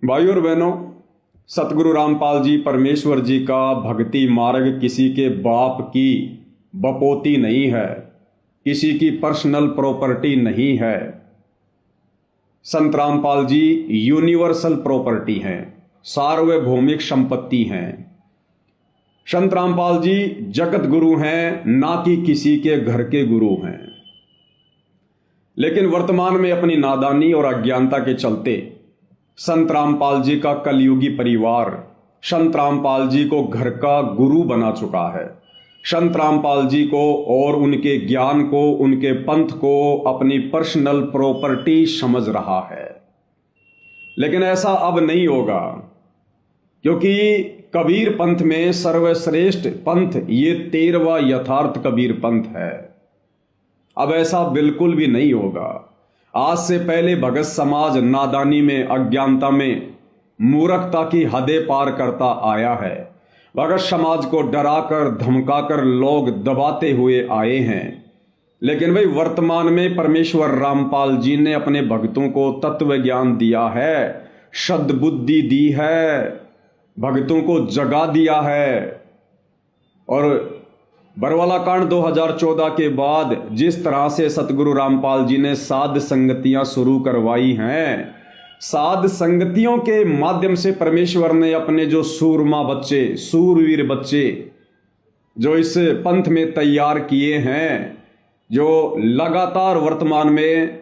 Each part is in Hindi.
भाई और बहनों, सतगुरु रामपाल जी परमेश्वर जी का भक्ति मार्ग किसी के बाप की बपोती नहीं है, किसी की पर्सनल प्रॉपर्टी नहीं है। संत रामपाल जी यूनिवर्सल प्रॉपर्टी हैं, सार्वभौमिक संपत्ति हैं। संत रामपाल जी जगत गुरु हैं, ना कि किसी के घर के गुरु हैं। लेकिन वर्तमान में अपनी नादानी और अज्ञानता के चलते संत रामपाल जी का कलयुगी परिवार संत रामपाल जी को घर का गुरु बना चुका है। संत रामपाल जी को और उनके ज्ञान को, उनके पंथ को अपनी पर्सनल प्रॉपर्टी समझ रहा है। लेकिन ऐसा अब नहीं होगा, क्योंकि कबीर पंथ में सर्वश्रेष्ठ पंथ ये 13वां यथार्थ कबीर पंथ है। अब ऐसा बिल्कुल भी नहीं होगा। आज से पहले भगत समाज नादानी में, अज्ञानता में, मूर्खता की हदें पार करता आया है। भगत समाज को डराकर धमकाकर लोग दबाते हुए आए हैं। लेकिन भाई वर्तमान में परमेश्वर रामपाल जी ने अपने भक्तों को तत्व ज्ञान दिया है, सद्बुद्धि दी है, भक्तों को जगा दिया है। और बरवाला कांड 2014 के बाद जिस तरह से सतगुरु रामपाल जी ने साध संगतियां शुरू करवाई हैं, साध संगतियों के माध्यम से परमेश्वर ने अपने जो सूरमा बच्चे, सूरवीर बच्चे जो इस पंथ में तैयार किए हैं, जो लगातार वर्तमान में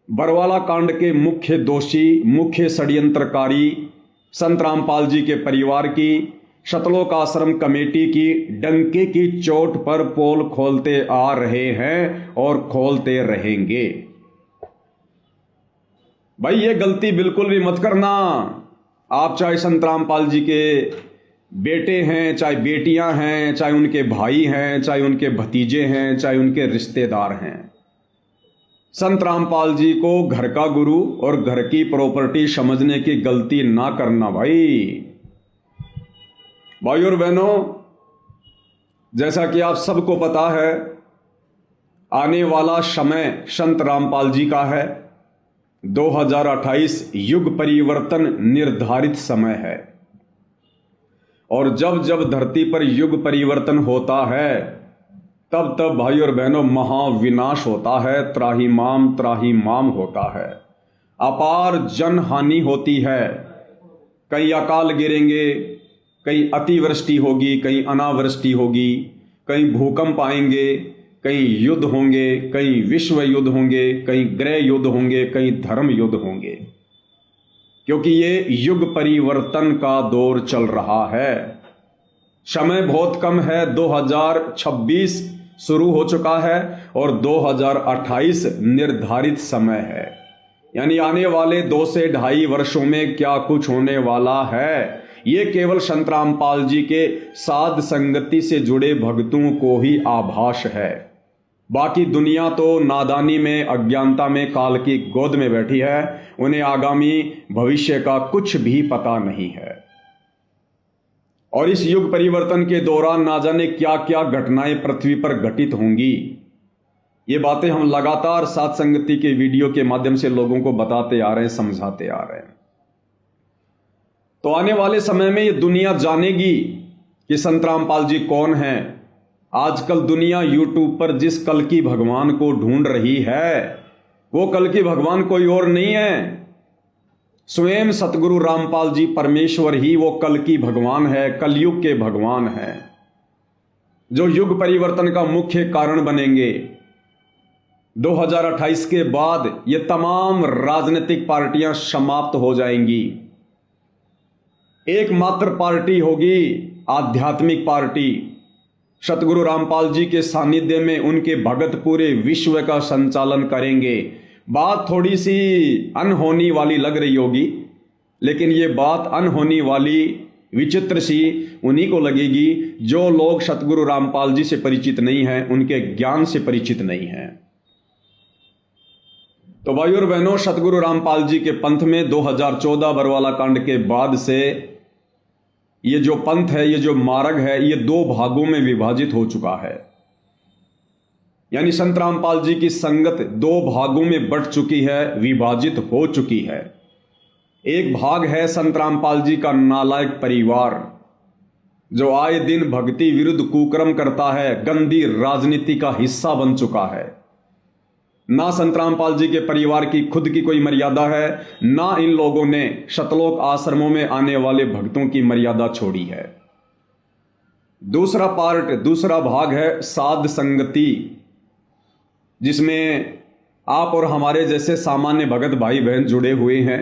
बरवाला कांड के मुख्य दोषी, मुख्य षड्यंत्रकारी संत रामपाल जी के परिवार की, शतलोक आश्रम कमेटी की डंके की चोट पर पोल खोलते आ रहे हैं और खोलते रहेंगे। भाई ये गलती बिल्कुल भी मत करना। आप चाहे संत रामपाल जी के बेटे हैं, चाहे बेटियां हैं, चाहे उनके भाई हैं, चाहे उनके भतीजे हैं, चाहे उनके रिश्तेदार हैं, संत रामपाल जी को घर का गुरु और घर की प्रॉपर्टी समझने की गलती ना करना। भाई और बहनों, जैसा कि आप सबको पता है, आने वाला समय संत रामपाल जी का है। 2028 युग परिवर्तन निर्धारित समय है। और जब जब धरती पर युग परिवर्तन होता है, तब तब भाई और बहनों महाविनाश होता है, त्राही माम होता है, अपार जन हानि होती है। कई अकाल गिरेंगे, कहीं अतिवृष्टि होगी, कहीं अनावृष्टि होगी, कहीं भूकंप आएंगे, कहीं युद्ध होंगे, कहीं विश्व युद्ध होंगे, कहीं गृह युद्ध होंगे, कहीं धर्म युद्ध होंगे, क्योंकि ये युग परिवर्तन का दौर चल रहा है। समय बहुत कम है। 2026 शुरू हो चुका है और 2028 निर्धारित समय है। यानी आने वाले 2 से 2.5 वर्षों में क्या कुछ होने वाला है, ये केवल संत रामपाल जी के साध संगति से जुड़े भक्तों को ही आभास है। बाकी दुनिया तो नादानी में, अज्ञानता में, काल की गोद में बैठी है। उन्हें आगामी भविष्य का कुछ भी पता नहीं है। और इस युग परिवर्तन के दौरान ना जाने क्या क्या घटनाएं पृथ्वी पर घटित होंगी। ये बातें हम लगातार साध संगति के वीडियो के माध्यम से लोगों को बताते आ रहे हैं, समझाते आ रहे हैं। तो आने वाले समय में ये दुनिया जानेगी कि संत रामपाल जी कौन हैं। आजकल दुनिया यूट्यूब पर जिस कल की भगवान को ढूंढ रही है, वो कल की भगवान कोई और नहीं है, स्वयं सतगुरु रामपाल जी परमेश्वर ही वो कल की भगवान है, कलयुग के भगवान है, जो युग परिवर्तन का मुख्य कारण बनेंगे। 2028 के बाद ये तमाम राजनीतिक पार्टियां समाप्त हो जाएंगी। एकमात्र पार्टी होगी आध्यात्मिक पार्टी। सतगुरु रामपाल जी के सानिध्य में उनके भगत पूरे विश्व का संचालन करेंगे। बात थोड़ी सी अनहोनी वाली लग रही होगी, लेकिन ये बात अनहोनी वाली, विचित्र सी उन्हीं को लगेगी जो लोग सतगुरु रामपाल जी से परिचित नहीं हैं, उनके ज्ञान से परिचित नहीं हैं। तो भाई और बहनों, सतगुरु रामपाल जी के पंथ में 2014 बरवाला कांड के बाद से ये जो पंथ है, ये जो मार्ग है, ये 2 भागों में विभाजित हो चुका है। यानी संत रामपाल जी की संगत 2 भागों में बंट चुकी है, विभाजित हो चुकी है। एक भाग है संत रामपाल जी का नालायक परिवार, जो आए दिन भक्ति विरुद्ध कुकर्म करता है, गंदी राजनीति का हिस्सा बन चुका है। ना संत रामपाल जी के परिवार की खुद की कोई मर्यादा है, ना इन लोगों ने शतलोक आश्रमों में आने वाले भक्तों की मर्यादा छोड़ी है। दूसरा भाग है साध संगति, जिसमें आप और हमारे जैसे सामान्य भगत भाई बहन जुड़े हुए हैं,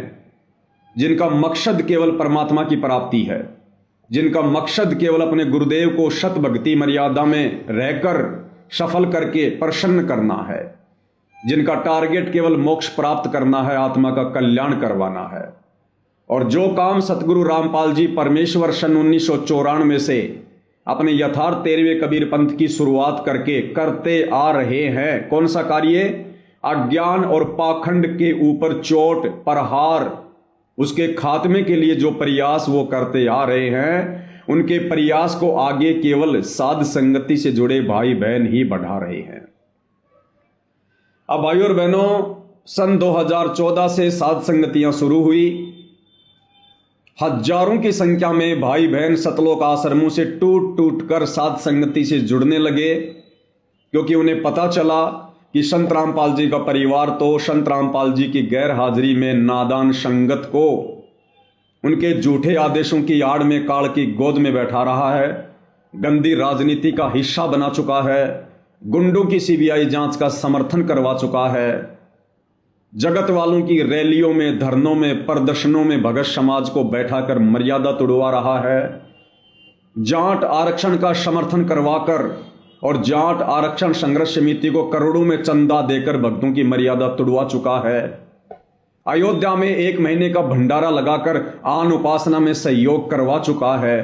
जिनका मकसद केवल परमात्मा की प्राप्ति है, जिनका मकसद केवल अपने गुरुदेव को शत भक्ति मर्यादा में रहकर सफल करके प्रसन्न करना है, जिनका टारगेट केवल मोक्ष प्राप्त करना है, आत्मा का कल्याण करवाना है। और जो काम सतगुरु रामपाल जी परमेश्वर सन 1994 से अपने यथार्थ 13वें कबीर पंथ की शुरुआत करके करते आ रहे हैं, कौन सा कार्य? अज्ञान और पाखंड के ऊपर चोट प्रहार, उसके खात्मे के लिए जो प्रयास वो करते आ रहे हैं, उनके प्रयास को आगे केवल साध संगति से जुड़े भाई बहन ही बढ़ा रहे हैं। अब भाइयों और बहनों, सन 2014 से साध संगतियां शुरू हुई। हजारों की संख्या में भाई बहन सतलोक आश्रमों से टूट टूट कर साध संगति से जुड़ने लगे, क्योंकि उन्हें पता चला कि संत रामपाल जी का परिवार तो संत रामपाल जी की गैर हाजिरी में नादान संगत को उनके झूठे आदेशों की आड़ में काल की गोद में बैठा रहा है, गंदी राजनीति का हिस्सा बना चुका है, गुंडों की सीबीआई जांच का समर्थन करवा चुका है, जगत वालों की रैलियों में, धरनों में, प्रदर्शनों में भगत समाज को बैठाकर मर्यादा तोड़वा रहा है, जाट आरक्षण का समर्थन करवाकर और जाट आरक्षण संघर्ष समिति को करोड़ों में चंदा देकर भक्तों की मर्यादा तोड़वा चुका है, अयोध्या में 1 महीने का भंडारा लगाकर आन उपासना में सहयोग करवा चुका है,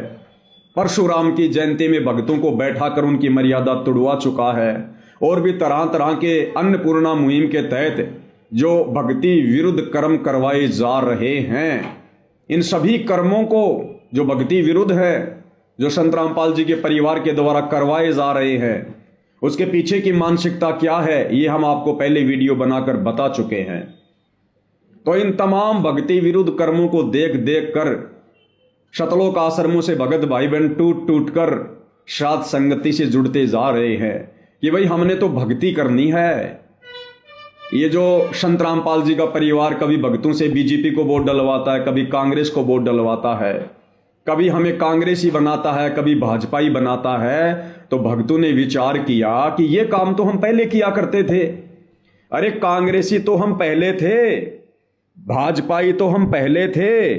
परशुराम की जयंती में भक्तों को बैठाकर उनकी मर्यादा तोड़वा चुका है, और भी तरह तरह के अन्नपूर्णा मुहिम के तहत जो भक्ति विरुद्ध कर्म करवाए जा रहे हैं, इन सभी कर्मों को जो भक्ति विरुद्ध है, जो संत रामपाल जी के परिवार के द्वारा करवाए जा रहे हैं, उसके पीछे की मानसिकता क्या है, ये हम आपको पहले वीडियो बनाकर बता चुके हैं। तो इन तमाम भक्ति विरुद्ध कर्मों को देख देख कर शतलोक आश्रमों से भगत भाई बहन टूट टूट कर साध संगति से जुड़ते जा रहे हैं कि भाई हमने तो भक्ति करनी है। ये जो संत रामपाल जी का परिवार कभी भक्तों से बीजेपी को वोट डलवाता है, कभी कांग्रेस को वोट डलवाता है, कभी हमें कांग्रेसी बनाता है, कभी भाजपा ही बनाता है, तो भक्तों ने विचार किया कि ये काम तो हम पहले किया करते थे। अरे कांग्रेसी तो हम पहले थे, भाजपाई तो हम पहले थे,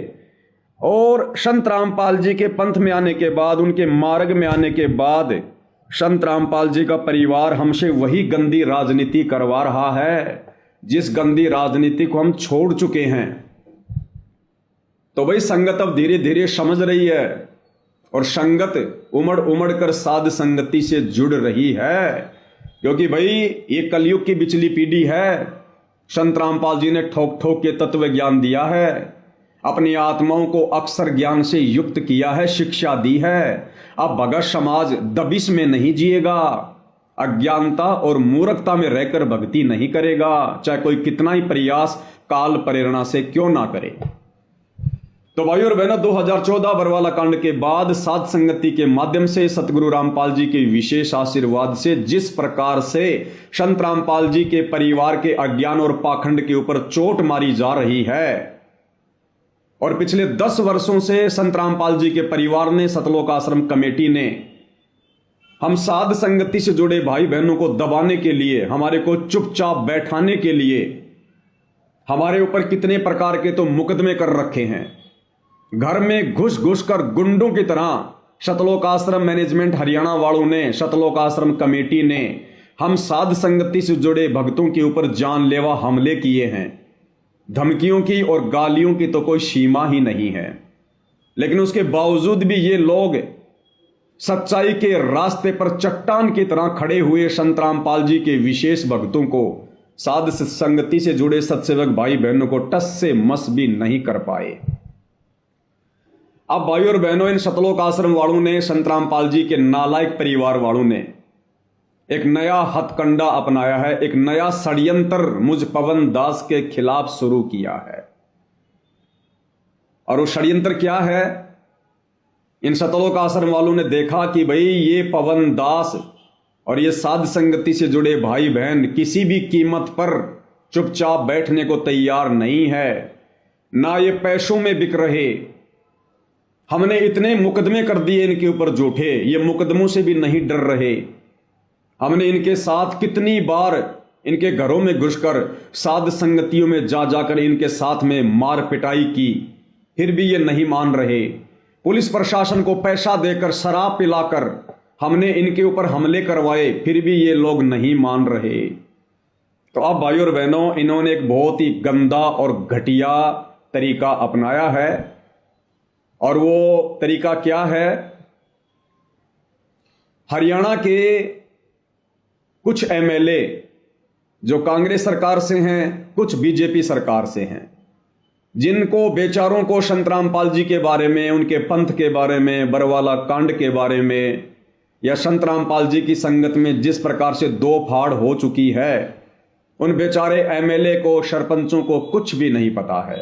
और संत रामपाल जी के पंथ में आने के बाद, उनके मार्ग में आने के बाद संत रामपाल जी का परिवार हमसे वही गंदी राजनीति करवा रहा है जिस गंदी राजनीति को हम छोड़ चुके हैं। तो भाई संगत अब धीरे धीरे समझ रही है और संगत उमड़ उमड़ कर साध संगति से जुड़ रही है, क्योंकि भाई ये कलयुग की बिचली पीढ़ी है। संत रामपाल जी ने ठोक ठोक के तत्व ज्ञान दिया है, अपनी आत्माओं को अक्षर ज्ञान से युक्त किया है, शिक्षा दी है। अब भगत समाज दबिश में नहीं जिएगा, अज्ञानता और मूर्खता में रहकर भक्ति नहीं करेगा, चाहे कोई कितना ही प्रयास काल प्रेरणा से क्यों ना करे। तो भाइयों और बहनों, 2014 बरवाला कांड के बाद साध संगति के माध्यम से सतगुरु रामपाल जी के विशेष आशीर्वाद से जिस प्रकार से संत रामपाल जी के परिवार के अज्ञान और पाखंड के ऊपर चोट मारी जा रही है, और पिछले 10 वर्षों से संत रामपाल जी के परिवार ने, सतलोक आश्रम कमेटी ने हम साध संगति से जुड़े भाई बहनों को दबाने के लिए, हमारे को चुपचाप बैठाने के लिए हमारे ऊपर कितने प्रकार के तो मुकदमे कर रखे हैं। घर में घुस घुस कर गुंडों की तरह सतलोक आश्रम मैनेजमेंट हरियाणा वालों ने, सतलोक आश्रम कमेटी ने हम साध संगति से जुड़े भक्तों के ऊपर जानलेवा हमले किए हैं। धमकियों की और गालियों की तो कोई सीमा ही नहीं है, लेकिन उसके बावजूद भी ये लोग सच्चाई के रास्ते पर चट्टान की तरह खड़े हुए संत रामपाल जी के विशेष भक्तों को, साध संगति से जुड़े सत्सेवक भाई बहनों को टस से मस भी नहीं कर पाए। अब भाइयों और बहनों, इन सतलोक आश्रम वालों ने, संत रामपाल जी के नालायक परिवार वालों ने एक नया हथकंडा अपनाया है, एक नया षड्यंत्र मुझ पवन दास के खिलाफ शुरू किया है। और वो षड्यंत्र क्या है? इन सतलोक आश्रम वालों ने देखा कि भाई ये पवन दास और ये साध संगति से जुड़े भाई बहन किसी भी कीमत पर चुपचाप बैठने को तैयार नहीं है, ना ये पैसों में बिक रहे। हमने इतने मुकदमे कर दिए इनके ऊपर झूठे, ये मुकदमों से भी नहीं डर रहे। हमने इनके साथ कितनी बार इनके घरों में घुसकर साध संगतियों में जा जाकर इनके साथ में मार पिटाई की, फिर भी ये नहीं मान रहे। पुलिस प्रशासन को पैसा देकर शराब पिलाकर हमने इनके ऊपर हमले करवाए, फिर भी ये लोग नहीं मान रहे। तो अब भाई और बहनों, इन्होंने एक बहुत ही गंदा और घटिया तरीका अपनाया है। और वो तरीका क्या है? हरियाणा के कुछ एमएलए जो कांग्रेस सरकार से हैं, कुछ बीजेपी सरकार से हैं, जिनको बेचारों को संत रामपाल जी के बारे में, उनके पंथ के बारे में, बरवाला कांड के बारे में, या संत रामपाल जी की संगत में जिस प्रकार से दो फाड़ हो चुकी है, उन बेचारे एमएलए को, सरपंचों को कुछ भी नहीं पता है।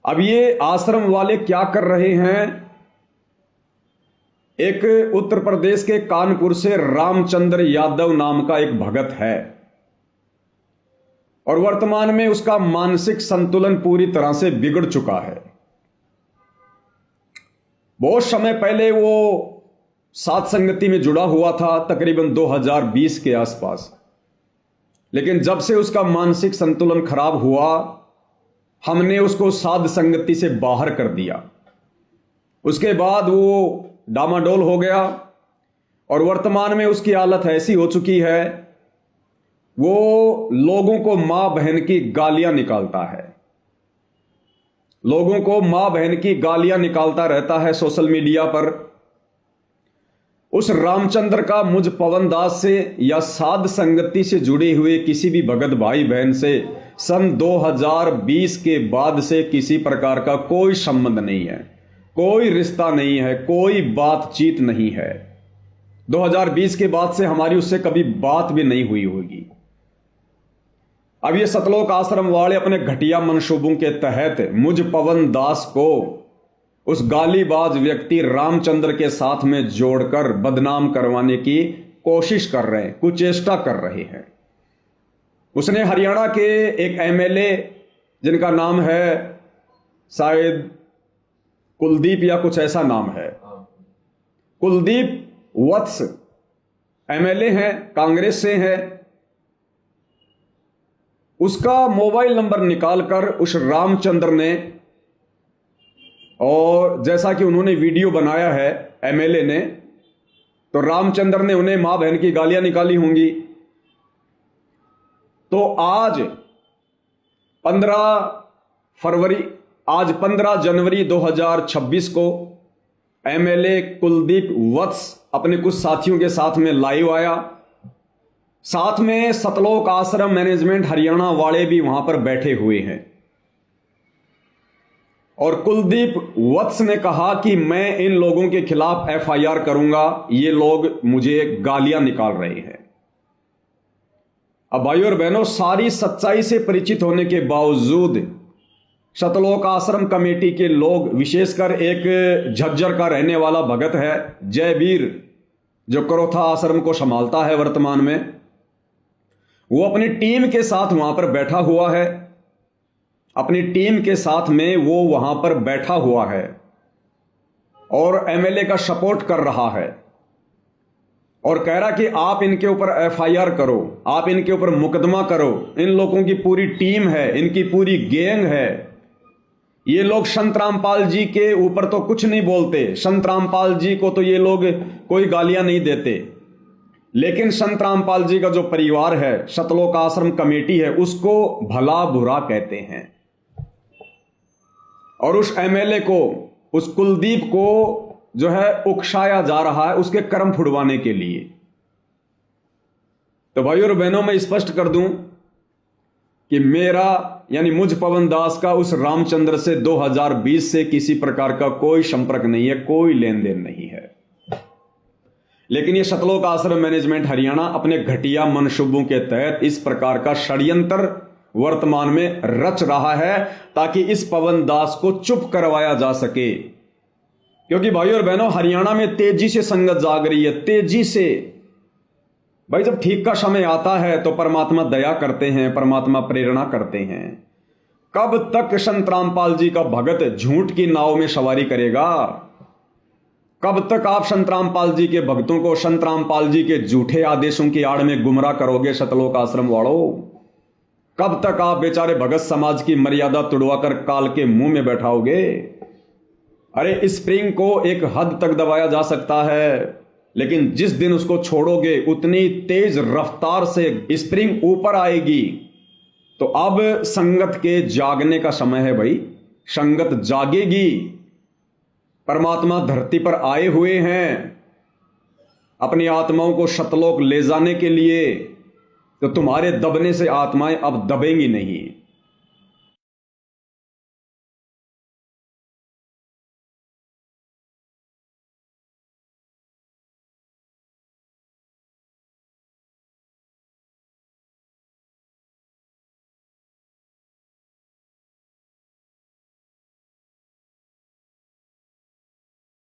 अब ये आश्रम वाले क्या कर रहे हैं? एक उत्तर प्रदेश के कानपुर से रामचंद्र यादव नाम का एक भगत है और वर्तमान में उसका मानसिक संतुलन पूरी तरह से बिगड़ चुका है। बहुत समय पहले वो साध संगति में जुड़ा हुआ था, तकरीबन 2020 के आसपास। लेकिन जब से उसका मानसिक संतुलन खराब हुआ, हमने उसको साध संगति से बाहर कर दिया। उसके बाद वो डामाडोल हो गया और वर्तमान में उसकी हालत ऐसी हो चुकी है, वो लोगों को मां बहन की गालियां निकालता है, लोगों को मां बहन की गालियां निकालता रहता है सोशल मीडिया पर। उस रामचंद्र का मुझ पवन दास से या साध संगति से जुड़े हुए किसी भी भगत भाई बहन से सन 2020 के बाद से किसी प्रकार का कोई संबंध नहीं है, कोई रिश्ता नहीं है, कोई बातचीत नहीं है। 2020 के बाद से हमारी उससे कभी बात भी नहीं हुई होगी। अब ये सतलोक आश्रम वाले अपने घटिया मंसूबों के तहत मुझ पवन दास को उस गालीबाज व्यक्ति रामचंद्र के साथ में जोड़कर बदनाम करवाने की कोशिश कर रहे हैं, कुचेष्टा कर रहे हैं। उसने हरियाणा के एक एमएलए, जिनका नाम है शायद कुलदीप या कुछ ऐसा नाम है, कुलदीप वत्स एमएलए हैं, कांग्रेस से है, उसका मोबाइल नंबर निकालकर उस रामचंद्र ने, और जैसा कि उन्होंने वीडियो बनाया है एमएलए ने, तो रामचंद्र ने उन्हें मां बहन की गालियां निकाली होंगी। तो आज 15 जनवरी 2026 को एमएलए कुलदीप वत्स अपने कुछ साथियों के साथ में लाइव आया। साथ में सतलोक आश्रम मैनेजमेंट हरियाणा वाले भी वहां पर बैठे हुए हैं। और कुलदीप वत्स ने कहा कि मैं इन लोगों के खिलाफ एफआईआर करूंगा, ये लोग मुझे गालियां निकाल रहे हैं। अब भाइयों और बहनों, सारी सच्चाई से परिचित होने के बावजूद सतलोक आश्रम कमेटी के लोग, विशेषकर एक झज्जर का रहने वाला भगत है जयवीर, जो करोथा आश्रम को संभालता है वर्तमान में, वो अपनी टीम के साथ वहां पर बैठा हुआ है, अपनी टीम के साथ में वो वहां पर बैठा हुआ है और एमएलए का सपोर्ट कर रहा है और कह रहा कि आप इनके ऊपर एफआईआर करो, आप इनके ऊपर मुकदमा करो, इन लोगों की पूरी टीम है, इनकी पूरी गैंग है। ये लोग संत रामपाल जी के ऊपर तो कुछ नहीं बोलते, संत रामपाल जी को तो ये लोग कोई गालियां नहीं देते, लेकिन संत रामपाल जी का जो परिवार है, सतलोक आश्रम कमेटी है, उसको भला बुरा कहते हैं। और उस एमएलए को, उस कुलदीप को जो है उकसाया जा रहा है उसके कर्म फुड़वाने के लिए। तो भाइयों और बहनों, मैं स्पष्ट कर दूं कि मेरा यानी मुझ पवन दास का उस रामचंद्र से 2020 से किसी प्रकार का कोई संपर्क नहीं है, कोई लेन देन नहीं है। लेकिन ये सतलोक आश्रम मैनेजमेंट हरियाणा अपने घटिया मनसूबों के तहत इस प्रकार का षड्यंत्र वर्तमान में रच रहा है ताकि इस पवन दास को चुप करवाया जा सके। क्योंकि भाई और बहनों, हरियाणा में तेजी से संगत जाग रही है, तेजी से। भाई जब ठीक का समय आता है तो परमात्मा दया करते हैं, परमात्मा प्रेरणा करते हैं। कब तक संत रामपाल जी का भगत झूठ की नाव में सवारी करेगा? कब तक आप संत रामपाल जी के भक्तों को संत रामपाल जी के झूठे आदेशों की आड़ में गुमराह करोगे सतलोक आश्रम वालों? कब तक आप बेचारे भगत समाज की मर्यादा तुड़वाकर काल के मुंह में बैठाओगे? अरे स्प्रिंग को एक हद तक दबाया जा सकता है, लेकिन जिस दिन उसको छोड़ोगे उतनी तेज रफ्तार से स्प्रिंग ऊपर आएगी। तो अब संगत के जागने का समय है भाई, संगत जागेगी। परमात्मा धरती पर आए हुए हैं अपनी आत्माओं को सतलोक ले जाने के लिए, तो तुम्हारे दबने से आत्माएं अब दबेंगी नहीं।